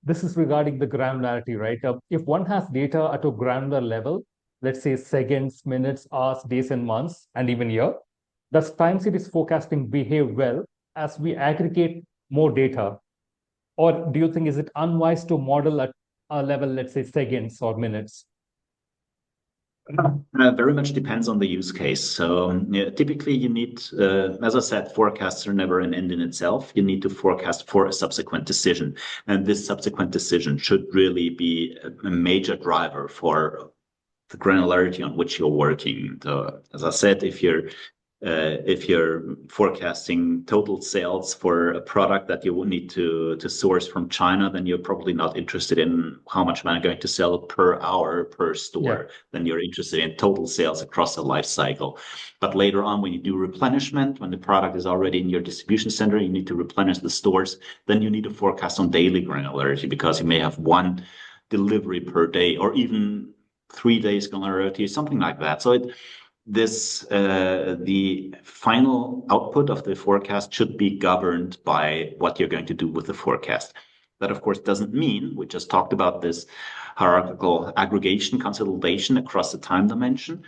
this is regarding the granularity, right? If one has data at a granular level, let's say seconds, minutes, hours, days, and months, and even year, does time series forecasting behave well as we aggregate more data? Or do you think is it unwise to model at a level, let's say seconds or minutes? Very much depends on the use case. So typically you need, as I said, forecasts are never an end in itself. You need to forecast for a subsequent decision. And this subsequent decision should really be a major driver for the granularity on which you're working. So, as I said, if you're forecasting total sales for a product that you will need to source from China, then you're probably not interested in how much am I going to sell per hour per store. Yeah. Then you're interested in total sales across the life cycle. But later on, when you do replenishment, when the product is already in your distribution center, you need to replenish the stores, then you need to forecast on daily granularity because you may have one delivery per day or even 3 days granularity, something like that. So the final output of the forecast should be governed by what you're going to do with the forecast. That, of course, doesn't mean, we just talked about this hierarchical aggregation, consolidation across the time dimension.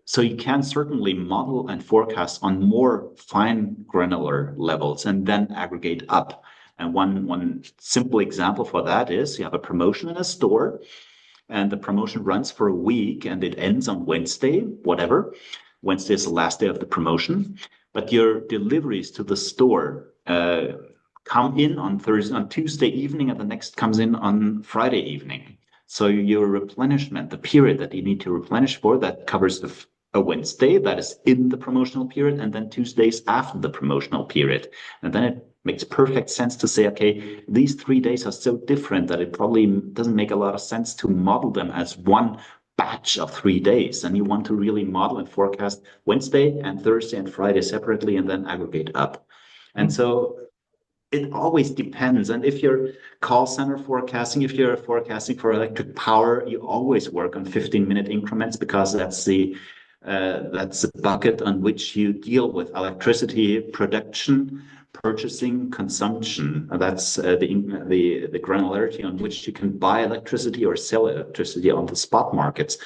So you can certainly model and forecast on more fine granular levels and then aggregate up. And one simple example for that is you have a promotion in a store, and the promotion runs for a week and it ends on Wednesday, whatever. Wednesday is the last day of the promotion. But your deliveries to the store come in on Tuesday evening, and the next comes in on Friday evening. So your replenishment, the period that you need to replenish for, that covers a Wednesday that is in the promotional period, and then Tuesdays after the promotional period. And then it makes perfect sense to say, okay, these 3 days are so different that it probably doesn't make a lot of sense to model them as one batch of 3 days. And you want to really model and forecast Wednesday and Thursday and Friday separately and then aggregate up. And so it always depends. And if you're call center forecasting, if you're forecasting for electric power, you always work on 15-minute increments because that's the bucket on which you deal with electricity production, purchasing, consumption. That's the granularity on which you can buy electricity or sell electricity on the spot markets,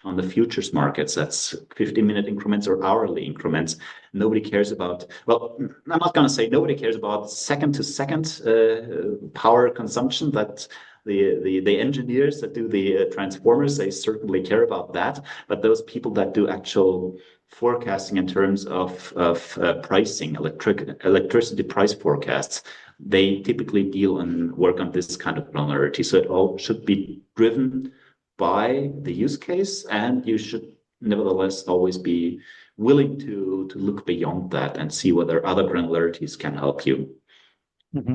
on the futures markets. That's 15-minute increments or hourly increments. Nobody cares about, well, I'm not going to say nobody cares about second-to-second power consumption. That the engineers that do the transformers, they certainly care about that. But those people that do actual forecasting in terms of pricing, electricity price forecasts, they typically deal and work on this kind of granularity. So it all should be driven by the use case, and you should nevertheless always be willing to look beyond that and see whether other granularities can help you. Mm-hmm.